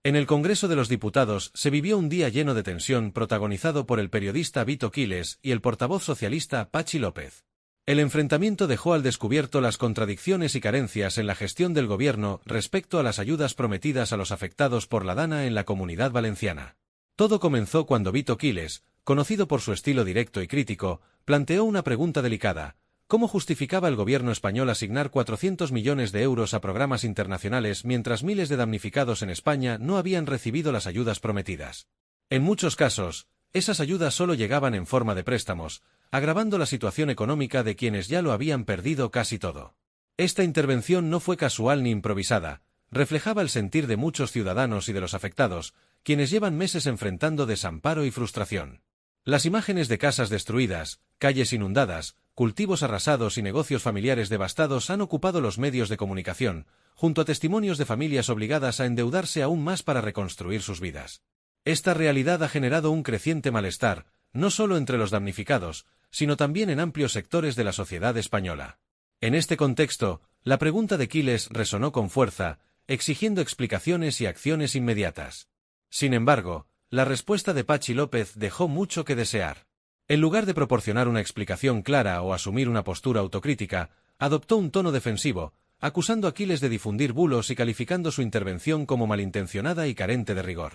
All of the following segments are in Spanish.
En el Congreso de los Diputados se vivió un día lleno de tensión protagonizado por el periodista Vito Quiles y el portavoz socialista Patxi López. El enfrentamiento dejó al descubierto las contradicciones y carencias en la gestión del gobierno respecto a las ayudas prometidas a los afectados por la DANA en la Comunidad Valenciana. Todo comenzó cuando Vito Quiles, conocido por su estilo directo y crítico, planteó una pregunta delicada: ¿cómo justificaba el gobierno español asignar 400 millones de euros a programas internacionales mientras miles de damnificados en España no habían recibido las ayudas prometidas? En muchos casos, esas ayudas solo llegaban en forma de préstamos, agravando la situación económica de quienes ya lo habían perdido casi todo. Esta intervención no fue casual ni improvisada, reflejaba el sentir de muchos ciudadanos y de los afectados, quienes llevan meses enfrentando desamparo y frustración. Las imágenes de casas destruidas, calles inundadas, cultivos arrasados y negocios familiares devastados han ocupado los medios de comunicación, junto a testimonios de familias obligadas a endeudarse aún más para reconstruir sus vidas. Esta realidad ha generado un creciente malestar, no solo entre los damnificados, sino también en amplios sectores de la sociedad española. En este contexto, la pregunta de Quiles resonó con fuerza, exigiendo explicaciones y acciones inmediatas. Sin embargo, la respuesta de Patxi López dejó mucho que desear. En lugar de proporcionar una explicación clara o asumir una postura autocrítica, adoptó un tono defensivo, acusando a Quiles de difundir bulos y calificando su intervención como malintencionada y carente de rigor.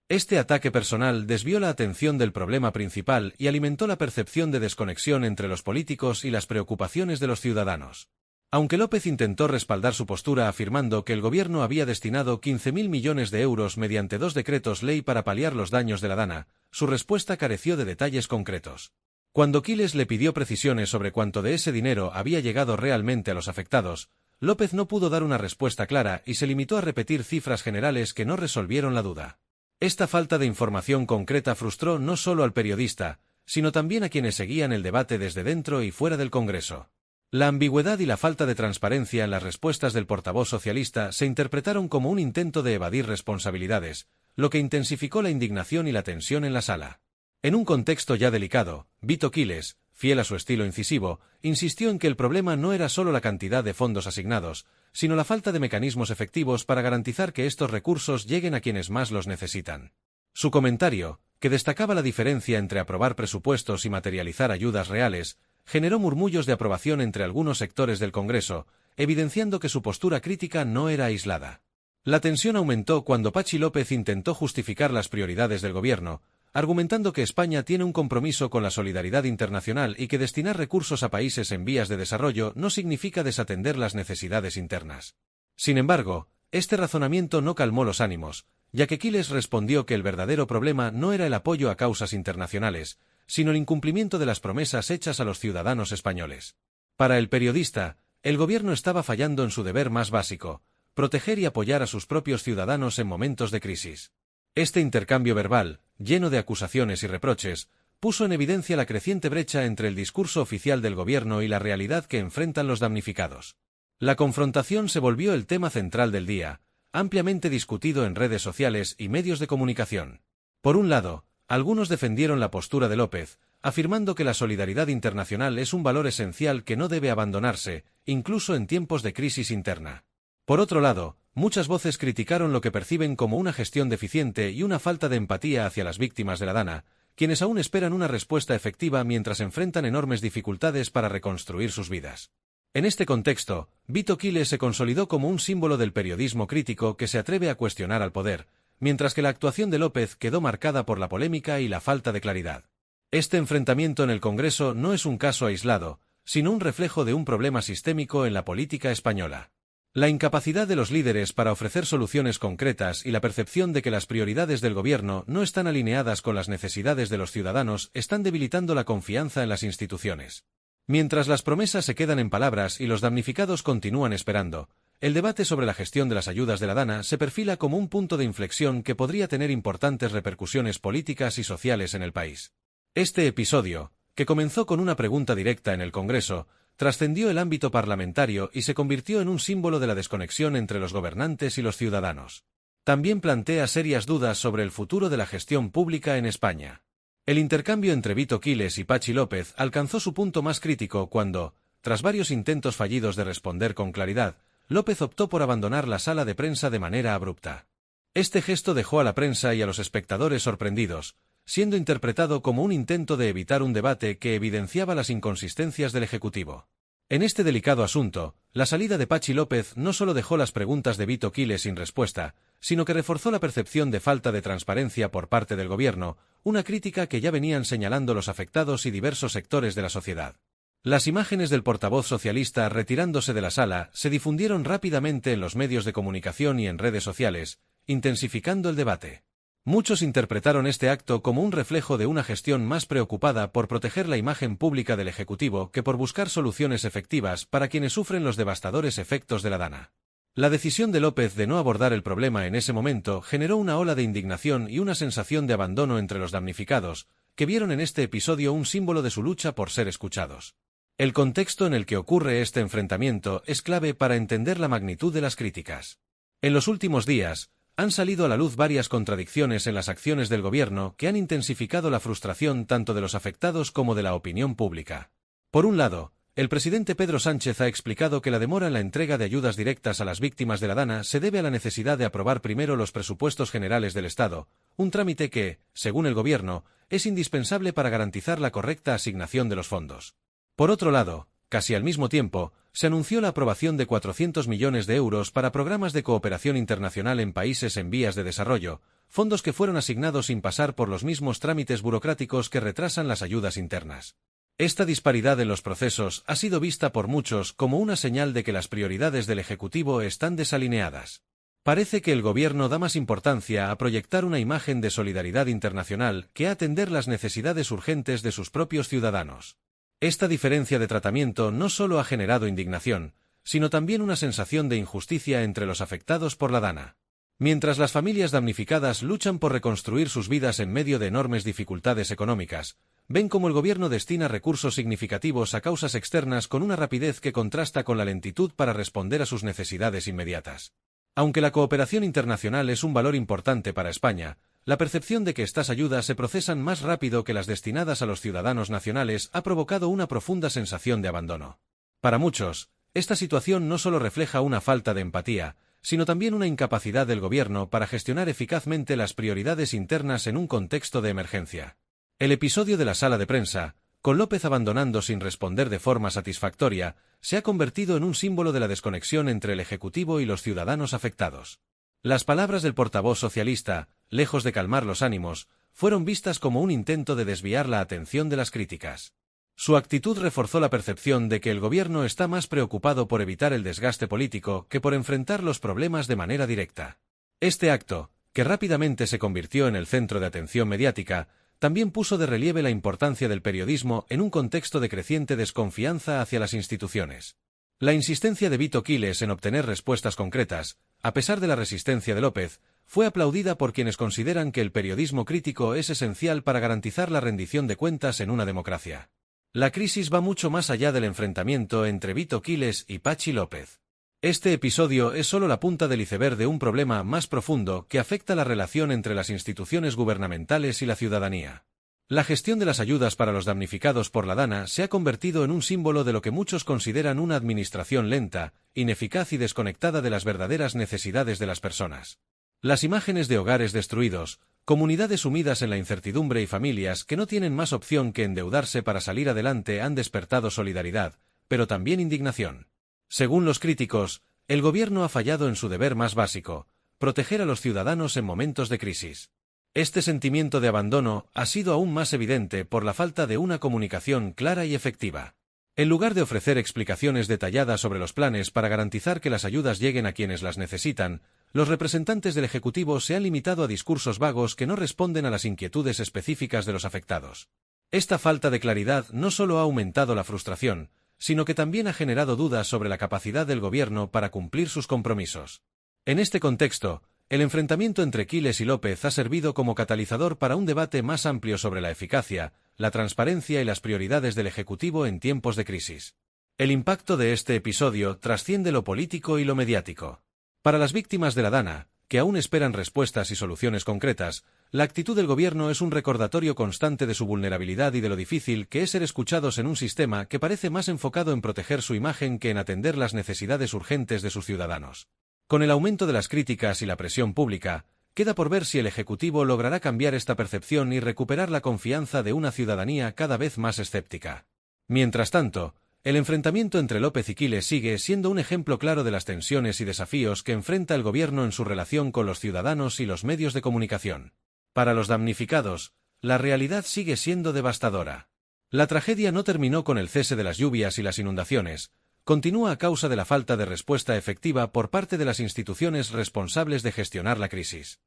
Este ataque personal desvió la atención del problema principal y alimentó la percepción de desconexión entre los políticos y las preocupaciones de los ciudadanos. Aunque López intentó respaldar su postura afirmando que el gobierno había destinado 15.000 millones de euros mediante 2 decretos ley para paliar los daños de la DANA, su respuesta careció de detalles concretos. Cuando Quiles le pidió precisiones sobre cuánto de ese dinero había llegado realmente a los afectados, López no pudo dar una respuesta clara y se limitó a repetir cifras generales que no resolvieron la duda. Esta falta de información concreta frustró no solo al periodista, sino también a quienes seguían el debate desde dentro y fuera del Congreso. La ambigüedad y la falta de transparencia en las respuestas del portavoz socialista se interpretaron como un intento de evadir responsabilidades, lo que intensificó la indignación y la tensión en la sala. En un contexto ya delicado, Vito Quiles, fiel a su estilo incisivo, insistió en que el problema no era solo la cantidad de fondos asignados, sino la falta de mecanismos efectivos para garantizar que estos recursos lleguen a quienes más los necesitan. Su comentario, que destacaba la diferencia entre aprobar presupuestos y materializar ayudas reales, generó murmullos de aprobación entre algunos sectores del Congreso, evidenciando que su postura crítica no era aislada. La tensión aumentó cuando Patxi López intentó justificar las prioridades del gobierno, argumentando que España tiene un compromiso con la solidaridad internacional y que destinar recursos a países en vías de desarrollo no significa desatender las necesidades internas. Sin embargo, este razonamiento no calmó los ánimos, ya que Quiles respondió que el verdadero problema no era el apoyo a causas internacionales, sino el incumplimiento de las promesas hechas a los ciudadanos españoles. Para el periodista, el gobierno estaba fallando en su deber más básico: proteger y apoyar a sus propios ciudadanos en momentos de crisis. Este intercambio verbal, lleno de acusaciones y reproches, puso en evidencia la creciente brecha entre el discurso oficial del gobierno y la realidad que enfrentan los damnificados. La confrontación se volvió el tema central del día, ampliamente discutido en redes sociales y medios de comunicación. Por un lado, algunos defendieron la postura de López, afirmando que la solidaridad internacional es un valor esencial que no debe abandonarse, incluso en tiempos de crisis interna. Por otro lado, muchas voces criticaron lo que perciben como una gestión deficiente y una falta de empatía hacia las víctimas de la DANA, quienes aún esperan una respuesta efectiva mientras enfrentan enormes dificultades para reconstruir sus vidas. En este contexto, Vito Quiles se consolidó como un símbolo del periodismo crítico que se atreve a cuestionar al poder, mientras que la actuación de López quedó marcada por la polémica y la falta de claridad. Este enfrentamiento en el Congreso no es un caso aislado, sino un reflejo de un problema sistémico en la política española. La incapacidad de los líderes para ofrecer soluciones concretas y la percepción de que las prioridades del gobierno no están alineadas con las necesidades de los ciudadanos están debilitando la confianza en las instituciones. Mientras las promesas se quedan en palabras y los damnificados continúan esperando, el debate sobre la gestión de las ayudas de la DANA se perfila como un punto de inflexión que podría tener importantes repercusiones políticas y sociales en el país. Este episodio, que comenzó con una pregunta directa en el Congreso, trascendió el ámbito parlamentario y se convirtió en un símbolo de la desconexión entre los gobernantes y los ciudadanos. También plantea serias dudas sobre el futuro de la gestión pública en España. El intercambio entre Vito Quiles y Patxi López alcanzó su punto más crítico cuando, tras varios intentos fallidos de responder con claridad, López optó por abandonar la sala de prensa de manera abrupta. Este gesto dejó a la prensa y a los espectadores sorprendidos, siendo interpretado como un intento de evitar un debate que evidenciaba las inconsistencias del Ejecutivo. En este delicado asunto, la salida de Patxi López no solo dejó las preguntas de Vito Quiles sin respuesta, sino que reforzó la percepción de falta de transparencia por parte del gobierno, una crítica que ya venían señalando los afectados y diversos sectores de la sociedad. Las imágenes del portavoz socialista retirándose de la sala se difundieron rápidamente en los medios de comunicación y en redes sociales, intensificando el debate. Muchos interpretaron este acto como un reflejo de una gestión más preocupada por proteger la imagen pública del Ejecutivo que por buscar soluciones efectivas para quienes sufren los devastadores efectos de la Dana. La decisión de López de no abordar el problema en ese momento generó una ola de indignación y una sensación de abandono entre los damnificados, que vieron en este episodio un símbolo de su lucha por ser escuchados. El contexto en el que ocurre este enfrentamiento es clave para entender la magnitud de las críticas. En los últimos días, han salido a la luz varias contradicciones en las acciones del gobierno que han intensificado la frustración tanto de los afectados como de la opinión pública. Por un lado, el presidente Pedro Sánchez ha explicado que la demora en la entrega de ayudas directas a las víctimas de la Dana se debe a la necesidad de aprobar primero los presupuestos generales del Estado, un trámite que, según el gobierno, es indispensable para garantizar la correcta asignación de los fondos. Por otro lado, casi al mismo tiempo, se anunció la aprobación de 400 millones de euros para programas de cooperación internacional en países en vías de desarrollo, fondos que fueron asignados sin pasar por los mismos trámites burocráticos que retrasan las ayudas internas. Esta disparidad en los procesos ha sido vista por muchos como una señal de que las prioridades del Ejecutivo están desalineadas. Parece que el gobierno da más importancia a proyectar una imagen de solidaridad internacional que a atender las necesidades urgentes de sus propios ciudadanos. Esta diferencia de tratamiento no solo ha generado indignación, sino también una sensación de injusticia entre los afectados por la Dana. Mientras las familias damnificadas luchan por reconstruir sus vidas en medio de enormes dificultades económicas, ven cómo el gobierno destina recursos significativos a causas externas con una rapidez que contrasta con la lentitud para responder a sus necesidades inmediatas. Aunque la cooperación internacional es un valor importante para España, la percepción de que estas ayudas se procesan más rápido que las destinadas a los ciudadanos nacionales ha provocado una profunda sensación de abandono. Para muchos, esta situación no solo refleja una falta de empatía, sino también una incapacidad del gobierno para gestionar eficazmente las prioridades internas en un contexto de emergencia. El episodio de la sala de prensa, con López abandonando sin responder de forma satisfactoria, se ha convertido en un símbolo de la desconexión entre el Ejecutivo y los ciudadanos afectados. Las palabras del portavoz socialista, lejos de calmar los ánimos, fueron vistas como un intento de desviar la atención de las críticas. Su actitud reforzó la percepción de que el gobierno está más preocupado por evitar el desgaste político que por enfrentar los problemas de manera directa. Este acto, que rápidamente se convirtió en el centro de atención mediática, también puso de relieve la importancia del periodismo en un contexto de creciente desconfianza hacia las instituciones. La insistencia de Vito Quiles en obtener respuestas concretas, a pesar de la resistencia de López, fue aplaudida por quienes consideran que el periodismo crítico es esencial para garantizar la rendición de cuentas en una democracia. La crisis va mucho más allá del enfrentamiento entre Vito Quiles y Patxi López. Este episodio es solo la punta del iceberg de un problema más profundo que afecta la relación entre las instituciones gubernamentales y la ciudadanía. La gestión de las ayudas para los damnificados por la Dana se ha convertido en un símbolo de lo que muchos consideran una administración lenta, ineficaz y desconectada de las verdaderas necesidades de las personas. Las imágenes de hogares destruidos, comunidades sumidas en la incertidumbre y familias que no tienen más opción que endeudarse para salir adelante han despertado solidaridad, pero también indignación. Según los críticos, el gobierno ha fallado en su deber más básico, proteger a los ciudadanos en momentos de crisis. Este sentimiento de abandono ha sido aún más evidente por la falta de una comunicación clara y efectiva. En lugar de ofrecer explicaciones detalladas sobre los planes para garantizar que las ayudas lleguen a quienes las necesitan, los representantes del Ejecutivo se han limitado a discursos vagos que no responden a las inquietudes específicas de los afectados. Esta falta de claridad no solo ha aumentado la frustración, sino que también ha generado dudas sobre la capacidad del gobierno para cumplir sus compromisos. En este contexto, el enfrentamiento entre Quiles y López ha servido como catalizador para un debate más amplio sobre la eficacia, la transparencia y las prioridades del Ejecutivo en tiempos de crisis. El impacto de este episodio trasciende lo político y lo mediático. Para las víctimas de la Dana, que aún esperan respuestas y soluciones concretas, la actitud del gobierno es un recordatorio constante de su vulnerabilidad y de lo difícil que es ser escuchados en un sistema que parece más enfocado en proteger su imagen que en atender las necesidades urgentes de sus ciudadanos. Con el aumento de las críticas y la presión pública, queda por ver si el Ejecutivo logrará cambiar esta percepción y recuperar la confianza de una ciudadanía cada vez más escéptica. Mientras tanto, el enfrentamiento entre López y Quiles sigue siendo un ejemplo claro de las tensiones y desafíos que enfrenta el gobierno en su relación con los ciudadanos y los medios de comunicación. Para los damnificados, la realidad sigue siendo devastadora. La tragedia no terminó con el cese de las lluvias y las inundaciones, continúa a causa de la falta de respuesta efectiva por parte de las instituciones responsables de gestionar la crisis.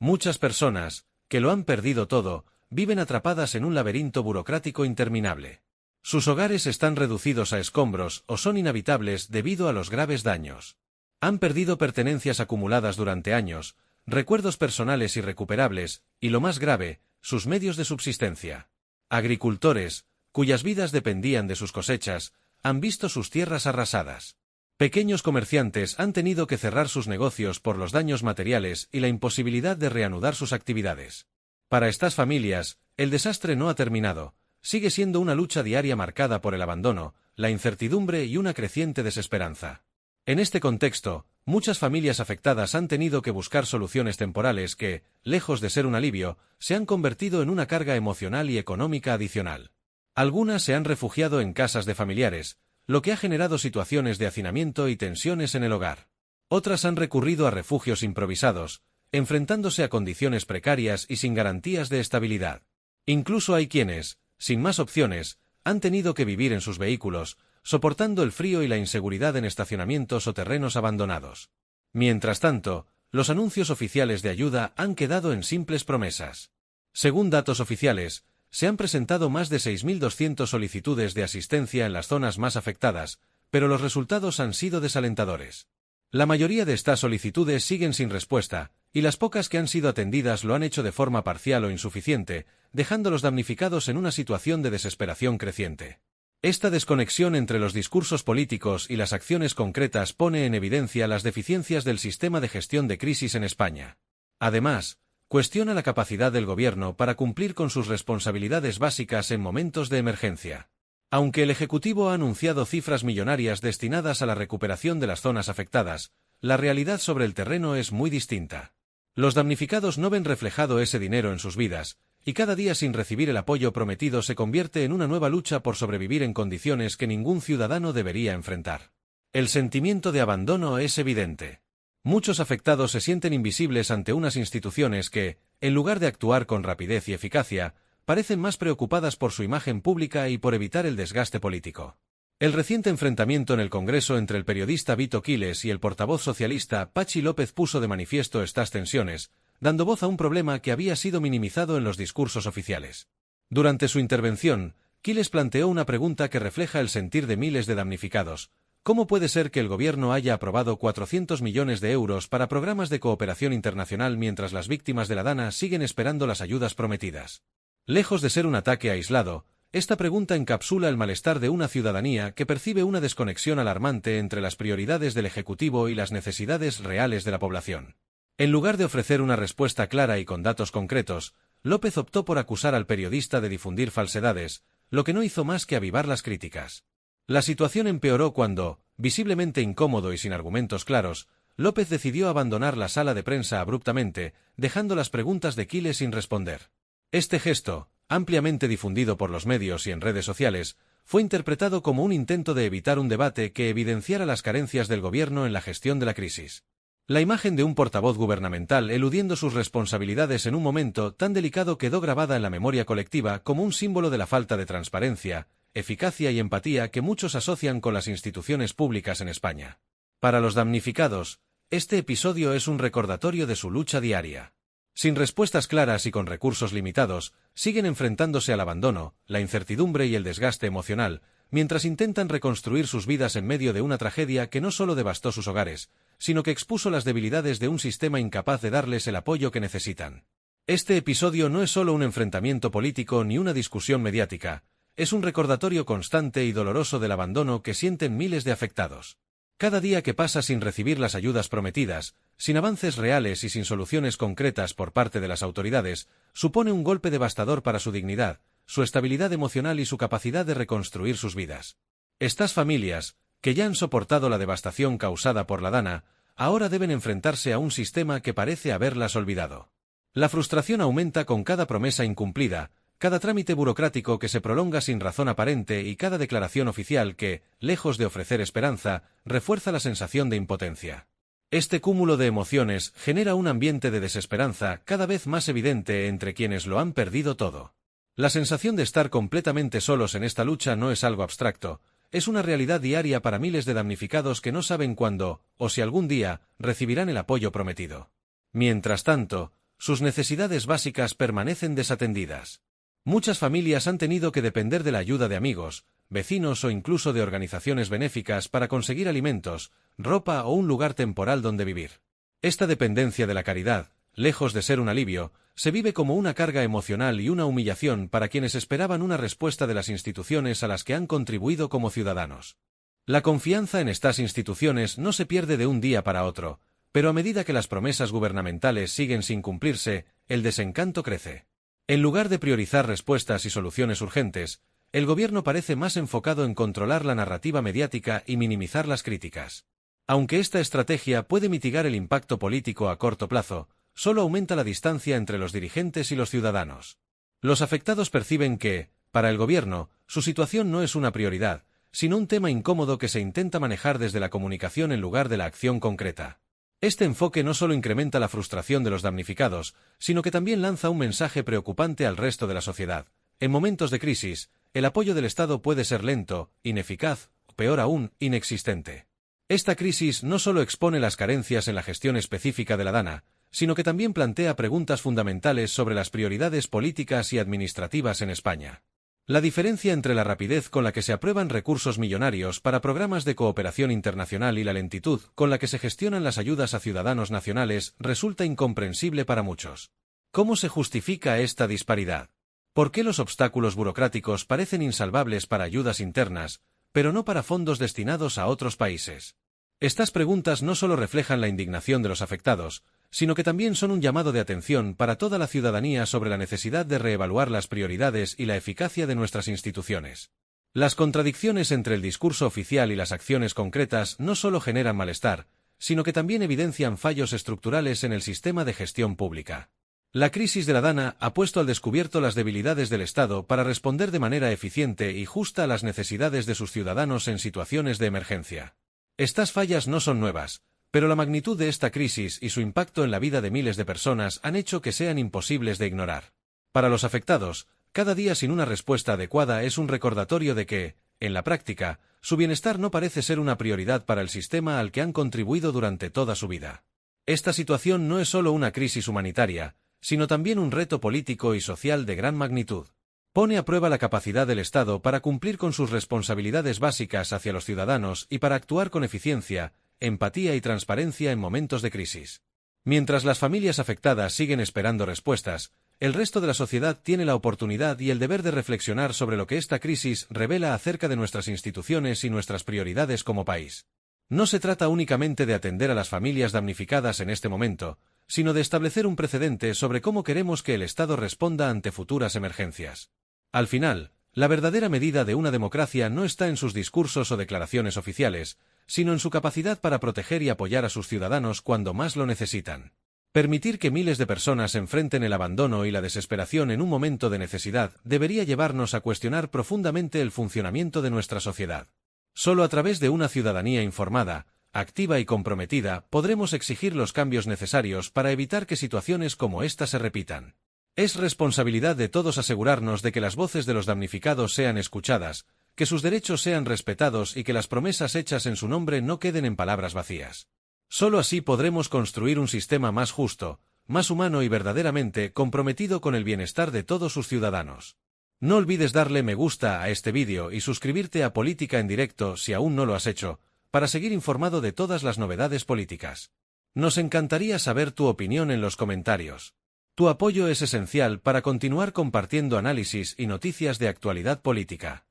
Muchas personas, que lo han perdido todo, viven atrapadas en un laberinto burocrático interminable. Sus hogares están reducidos a escombros o son inhabitables debido a los graves daños. Han perdido pertenencias acumuladas durante años, recuerdos personales irrecuperables, y lo más grave, sus medios de subsistencia. Agricultores, cuyas vidas dependían de sus cosechas, han visto sus tierras arrasadas. Pequeños comerciantes han tenido que cerrar sus negocios por los daños materiales y la imposibilidad de reanudar sus actividades. Para estas familias, el desastre no ha terminado, sigue siendo una lucha diaria marcada por el abandono, la incertidumbre y una creciente desesperanza. En este contexto, muchas familias afectadas han tenido que buscar soluciones temporales que, lejos de ser un alivio, se han convertido en una carga emocional y económica adicional. Algunas se han refugiado en casas de familiares, lo que ha generado situaciones de hacinamiento y tensiones en el hogar. Otras han recurrido a refugios improvisados, enfrentándose a condiciones precarias y sin garantías de estabilidad. Incluso hay quienes, sin más opciones, han tenido que vivir en sus vehículos, soportando el frío y la inseguridad en estacionamientos o terrenos abandonados. Mientras tanto, los anuncios oficiales de ayuda han quedado en simples promesas. Según datos oficiales, se han presentado más de 6.200 solicitudes de asistencia en las zonas más afectadas, pero los resultados han sido desalentadores. La mayoría de estas solicitudes siguen sin respuesta, y las pocas que han sido atendidas lo han hecho de forma parcial o insuficiente, dejando a los damnificados en una situación de desesperación creciente. Esta desconexión entre los discursos políticos y las acciones concretas pone en evidencia las deficiencias del sistema de gestión de crisis en España. Además, cuestiona la capacidad del gobierno para cumplir con sus responsabilidades básicas en momentos de emergencia. Aunque el Ejecutivo ha anunciado cifras millonarias destinadas a la recuperación de las zonas afectadas, la realidad sobre el terreno es muy distinta. Los damnificados no ven reflejado ese dinero en sus vidas, y cada día sin recibir el apoyo prometido se convierte en una nueva lucha por sobrevivir en condiciones que ningún ciudadano debería enfrentar. El sentimiento de abandono es evidente. Muchos afectados se sienten invisibles ante unas instituciones que, en lugar de actuar con rapidez y eficacia, parecen más preocupadas por su imagen pública y por evitar el desgaste político. El reciente enfrentamiento en el Congreso entre el periodista Vito Quiles y el portavoz socialista Patxi López puso de manifiesto estas tensiones, dando voz a un problema que había sido minimizado en los discursos oficiales. Durante su intervención, Quiles planteó una pregunta que refleja el sentir de miles de damnificados. ¿Cómo puede ser que el gobierno haya aprobado 400 millones de euros para programas de cooperación internacional mientras las víctimas de la Dana siguen esperando las ayudas prometidas? Lejos de ser un ataque aislado, esta pregunta encapsula el malestar de una ciudadanía que percibe una desconexión alarmante entre las prioridades del Ejecutivo y las necesidades reales de la población. En lugar de ofrecer una respuesta clara y con datos concretos, López optó por acusar al periodista de difundir falsedades, lo que no hizo más que avivar las críticas. La situación empeoró cuando, visiblemente incómodo y sin argumentos claros, López decidió abandonar la sala de prensa abruptamente, dejando las preguntas de Quiles sin responder. Este gesto, ampliamente difundido por los medios y en redes sociales, fue interpretado como un intento de evitar un debate que evidenciara las carencias del gobierno en la gestión de la crisis. La imagen de un portavoz gubernamental eludiendo sus responsabilidades en un momento tan delicado quedó grabada en la memoria colectiva como un símbolo de la falta de transparencia, eficacia y empatía que muchos asocian con las instituciones públicas en España. Para los damnificados, este episodio es un recordatorio de su lucha diaria. Sin respuestas claras y con recursos limitados, siguen enfrentándose al abandono, la incertidumbre y el desgaste emocional, mientras intentan reconstruir sus vidas en medio de una tragedia que no solo devastó sus hogares, sino que expuso las debilidades de un sistema incapaz de darles el apoyo que necesitan. Este episodio no es solo un enfrentamiento político ni una discusión mediática, es un recordatorio constante y doloroso del abandono que sienten miles de afectados. Cada día que pasa sin recibir las ayudas prometidas, sin avances reales y sin soluciones concretas por parte de las autoridades, supone un golpe devastador para su dignidad, su estabilidad emocional y su capacidad de reconstruir sus vidas. Estas familias, que ya han soportado la devastación causada por la Dana, ahora deben enfrentarse a un sistema que parece haberlas olvidado. La frustración aumenta con cada promesa incumplida, cada trámite burocrático que se prolonga sin razón aparente y cada declaración oficial que, lejos de ofrecer esperanza, refuerza la sensación de impotencia. Este cúmulo de emociones genera un ambiente de desesperanza cada vez más evidente entre quienes lo han perdido todo. La sensación de estar completamente solos en esta lucha no es algo abstracto, es una realidad diaria para miles de damnificados que no saben cuándo, o si algún día, recibirán el apoyo prometido. Mientras tanto, sus necesidades básicas permanecen desatendidas. Muchas familias han tenido que depender de la ayuda de amigos, vecinos o incluso de organizaciones benéficas para conseguir alimentos, ropa o un lugar temporal donde vivir. Esta dependencia de la caridad, lejos de ser un alivio, se vive como una carga emocional y una humillación para quienes esperaban una respuesta de las instituciones a las que han contribuido como ciudadanos. La confianza en estas instituciones no se pierde de un día para otro, pero a medida que las promesas gubernamentales siguen sin cumplirse, el desencanto crece. En lugar de priorizar respuestas y soluciones urgentes, el gobierno parece más enfocado en controlar la narrativa mediática y minimizar las críticas. Aunque esta estrategia puede mitigar el impacto político a corto plazo, solo aumenta la distancia entre los dirigentes y los ciudadanos. Los afectados perciben que, para el gobierno, su situación no es una prioridad, sino un tema incómodo que se intenta manejar desde la comunicación en lugar de la acción concreta. Este enfoque no solo incrementa la frustración de los damnificados, sino que también lanza un mensaje preocupante al resto de la sociedad. En momentos de crisis, el apoyo del Estado puede ser lento, ineficaz, o peor aún, inexistente. Esta crisis no solo expone las carencias en la gestión específica de la DANA, sino que también plantea preguntas fundamentales sobre las prioridades políticas y administrativas en España. La diferencia entre la rapidez con la que se aprueban recursos millonarios para programas de cooperación internacional y la lentitud con la que se gestionan las ayudas a ciudadanos nacionales resulta incomprensible para muchos. ¿Cómo se justifica esta disparidad? ¿Por qué los obstáculos burocráticos parecen insalvables para ayudas internas, pero no para fondos destinados a otros países? Estas preguntas no solo reflejan la indignación de los afectados, sino que también son un llamado de atención para toda la ciudadanía sobre la necesidad de reevaluar las prioridades y la eficacia de nuestras instituciones. Las contradicciones entre el discurso oficial y las acciones concretas no solo generan malestar, sino que también evidencian fallos estructurales en el sistema de gestión pública. La crisis de la DANA ha puesto al descubierto las debilidades del Estado para responder de manera eficiente y justa a las necesidades de sus ciudadanos en situaciones de emergencia. Estas fallas no son nuevas, pero la magnitud de esta crisis y su impacto en la vida de miles de personas han hecho que sean imposibles de ignorar. Para los afectados, cada día sin una respuesta adecuada es un recordatorio de que, en la práctica, su bienestar no parece ser una prioridad para el sistema al que han contribuido durante toda su vida. Esta situación no es solo una crisis humanitaria, sino también un reto político y social de gran magnitud. Pone a prueba la capacidad del Estado para cumplir con sus responsabilidades básicas hacia los ciudadanos y para actuar con eficiencia, empatía y transparencia en momentos de crisis. Mientras las familias afectadas siguen esperando respuestas, el resto de la sociedad tiene la oportunidad y el deber de reflexionar sobre lo que esta crisis revela acerca de nuestras instituciones y nuestras prioridades como país. No se trata únicamente de atender a las familias damnificadas en este momento, sino de establecer un precedente sobre cómo queremos que el Estado responda ante futuras emergencias. Al final, la verdadera medida de una democracia no está en sus discursos o declaraciones oficiales, sino en su capacidad para proteger y apoyar a sus ciudadanos cuando más lo necesitan. Permitir que miles de personas enfrenten el abandono y la desesperación en un momento de necesidad debería llevarnos a cuestionar profundamente el funcionamiento de nuestra sociedad. Solo a través de una ciudadanía informada, activa y comprometida podremos exigir los cambios necesarios para evitar que situaciones como esta se repitan. Es responsabilidad de todos asegurarnos de que las voces de los damnificados sean escuchadas, que sus derechos sean respetados y que las promesas hechas en su nombre no queden en palabras vacías. Solo así podremos construir un sistema más justo, más humano y verdaderamente comprometido con el bienestar de todos sus ciudadanos. No olvides darle me gusta a este vídeo y suscribirte a Política en Directo si aún no lo has hecho, para seguir informado de todas las novedades políticas. Nos encantaría saber tu opinión en los comentarios. Tu apoyo es esencial para continuar compartiendo análisis y noticias de actualidad política.